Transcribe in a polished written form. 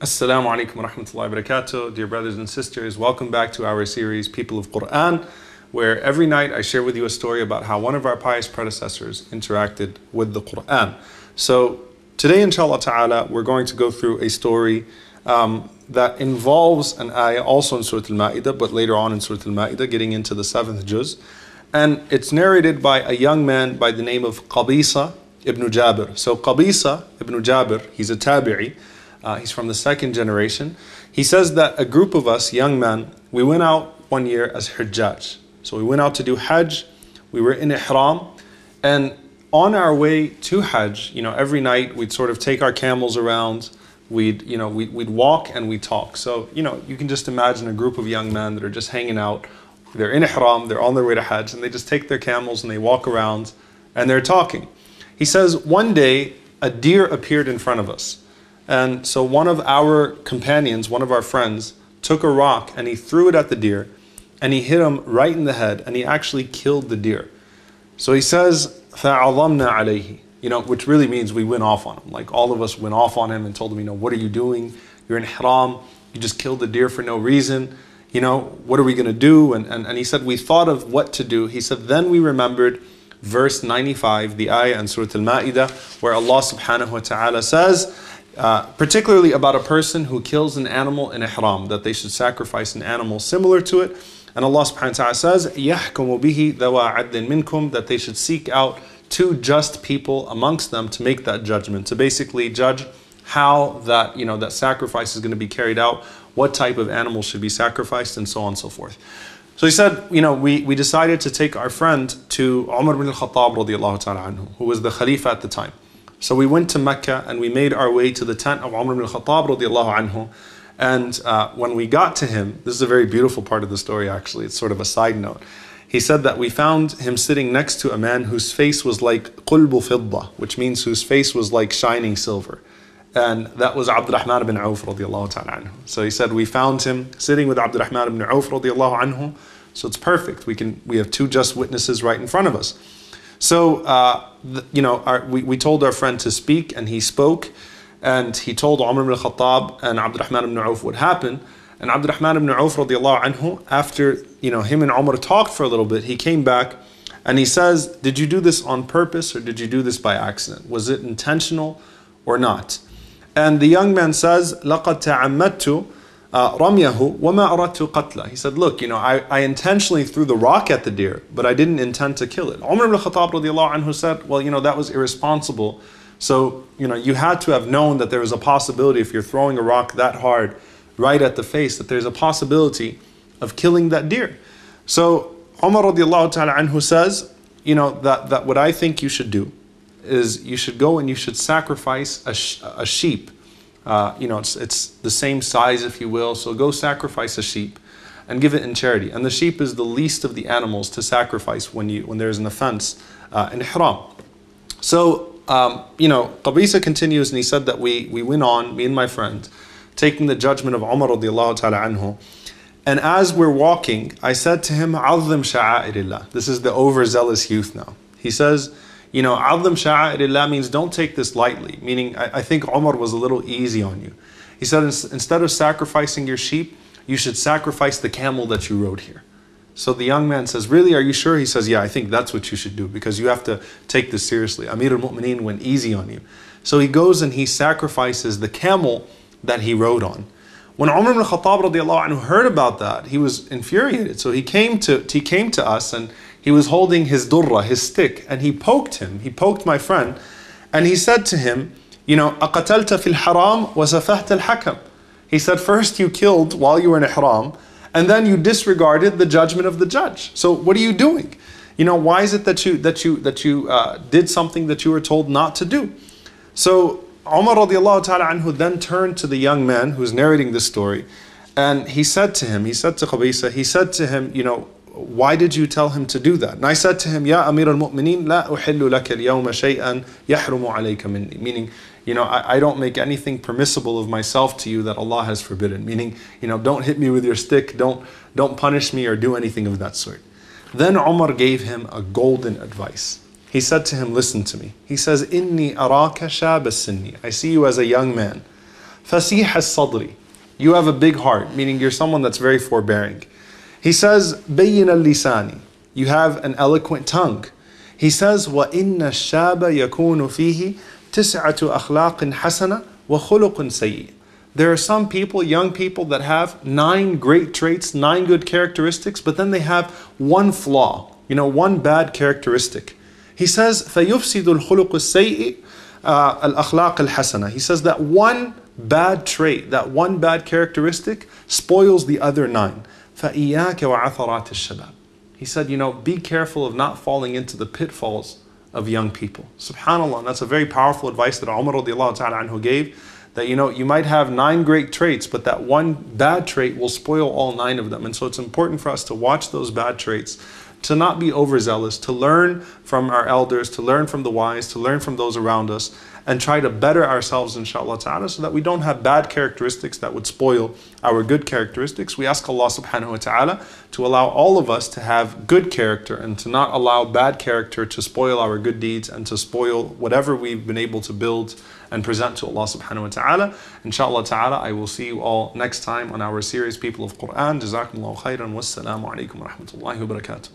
Assalamu alaikum wa rahmatullahi wa barakatuh. Dear brothers and sisters, welcome back to our series, People of Quran, where every night I share with you a story about how one of our pious predecessors interacted with the Quran. So today, inshallah ta'ala, we're going to go through a story that involves an ayah also in Surah Al-Ma'idah, but later on in Surah Al-Ma'idah, getting into the 7th juz. And it's narrated by a young man by the name of Qabisa ibn Jabir. So Qabisa ibn Jabir, he's a tabi'i. He's from the second generation. He says that a group of us, young men, we went out one year as hujjaj. So we went out to do hajj. We were in ihram. And on our way to hajj, every night we'd sort of take our camels around. We'd walk and we'd talk. So, you can just imagine a group of young men that are just hanging out. They're in ihram, they're on their way to hajj, and they just take their camels and they walk around and they're talking. He says, one day a deer appeared in front of us. And so one of our companions, one of our friends, took a rock and he threw it at the deer and he hit him right in the head and he actually killed the deer. So he says, فَعَظَمْنَا عَلَيْهِ, which really means we went off on him. Like all of us went off on him and told him, what are you doing? You're in ihram, you just killed the deer for no reason. What are we going to do? And he said, we thought of what to do. He said, then we remembered verse 95, the ayah in Surah Al-Ma'idah, where Allah subhanahu wa ta'ala says, particularly about a person who kills an animal in ihram, that they should sacrifice an animal similar to it. And Allah subhanahu wa ta'ala says, يَحْكُمُ بِهِ ذَوَا عَدْلٍ مِنْكُمْ, that they should seek out two just people amongst them to make that judgment, to basically judge how that, that sacrifice is going to be carried out, what type of animal should be sacrificed, and so on and so forth. So he said, we decided to take our friend to Umar ibn al-Khattab radiallahu ta'ala anhu, who was the Khalifa at the time. So we went to Mecca and we made our way to the tent of Umar ibn al-Khattab radiallahu anhu. And when we got to him, this is a very beautiful part of the story actually, it's sort of a side note. He said that we found him sitting next to a man whose face was like qulbu fidda, which means whose face was like shining silver. And that was Abdurrahman ibn Auf radiallahu ta'ala anhu. So he said we found him sitting with Abdurrahman ibn Auf radiallahu anhu. So it's perfect, we have two just witnesses right in front of us. So, we told our friend to speak, and he spoke, and he told Umar ibn al-Khattab and Abdurrahman ibn Auf what happened. And Abdurrahman ibn Auf radiallahu anhu, after him and Umar talked for a little bit, he came back and he says, did you do this on purpose or did you do this by accident? Was it intentional or not? And the young man says, لَقَدْ تَعَمَّدْتُ رَمْيَهُ وَمَا أَرَدْتُ قَتْلَهُ. He said, look, I intentionally threw the rock at the deer, but I didn't intend to kill it. Umar ibn al-Khattab radiallahu anhu said, well, that was irresponsible. So, you had to have known that there was a possibility if you're throwing a rock that hard right at the face, that there's a possibility of killing that deer. So, Umar radiallahu ta'ala anhu says, that what I think you should do is you should go and you should sacrifice a sheep. It's the same size, if you will. So go sacrifice a sheep and give it in charity. And the sheep is the least of the animals to sacrifice when there's an offense in ihram. So, Qabisa continues and he said that we went on, me and my friend, taking the judgment of Umar radiallahu ta'ala anhu. And as we're walking, I said to him, عَظِّمْ شَعَائِرِ اللَّهِ. This is the overzealous youth now. He says, عَظِّمْ شَعَائِرِ اللَّهِ means don't take this lightly. Meaning, I think Umar was a little easy on you. He said, instead of sacrificing your sheep, you should sacrifice the camel that you rode here. So the young man says, really, are you sure? He says, yeah, I think that's what you should do because you have to take this seriously. Amir al-Mu'mineen went easy on you. So he goes and he sacrifices the camel that he rode on. When Umar ibn al-Khattab radiallahu anhu heard about that, he was infuriated. So he came to us and he was holding his durra, his stick, and he poked him. He poked my friend, and he said to him, أَقَتَلْتَ فِي الْحَرَامِ وَسَفَهْتَ الْحَكَمِ. He said, first you killed while you were in ihram, and then you disregarded the judgment of the judge. So what are you doing? Why is it that you did something that you were told not to do? So Umar radiallahu ta'ala anhu then turned to the young man who's narrating this story, and he said to Qabisa, he said to him, why did you tell him to do that? And I said to him, Ya Amir al-Mu'mineen, la uhillu laka al-yawma shay'an yahrumu alayka minni. Meaning, I don't make anything permissible of myself to you that Allah has forbidden. Meaning, don't hit me with your stick, don't punish me or do anything of that sort. Then Umar gave him a golden advice. He said to him, listen to me. He says, Inni araka shab as-sinni. I see you as a young man. فَسِيحَ الصَّدْرِ. You have a big heart, meaning you're someone that's very forbearing. He says, بَيِّنَ اللِّسَانِ. You have an eloquent tongue. He says, وَإِنَّ الشَّابَ يَكُونُ فِيهِ تِسْعَةُ أَخْلَاقٍ حَسَنَةٍ وَخُلُقٌ سَيِّئٍ. There are some people, young people, that have 9 great traits, 9 good characteristics, but then they have one flaw, one bad characteristic. He says, فَيُفْسِدُ الْخُلُقُ السَّيِّئِ الْأَخْلَاقِ الْحَسَنَةِ. He says that one bad trait, that one bad characteristic spoils the other 9. فَإِيَّاكَ وَعَثَرَاتِ الشَّبَابِ. He said, be careful of not falling into the pitfalls of young people. SubhanAllah, and that's a very powerful advice that Umar radiallahu ta'ala anhu gave, that you might have 9 great traits, but that one bad trait will spoil all 9 of them. And so it's important for us to watch those bad traits, to not be overzealous, to learn from our elders, to learn from the wise, to learn from those around us, and try to better ourselves, inshallah ta'ala, so that we don't have bad characteristics that would spoil our good characteristics. We ask Allah subhanahu wa ta'ala to allow all of us to have good character and to not allow bad character to spoil our good deeds and to spoil whatever we've been able to build and present to Allah subhanahu wa ta'ala. Inshallah ta'ala, I will see you all next time on our series, People of Quran. Jazakumullahu khairan. Wassalamu alaikum wa rahmatullahi wa barakatuh.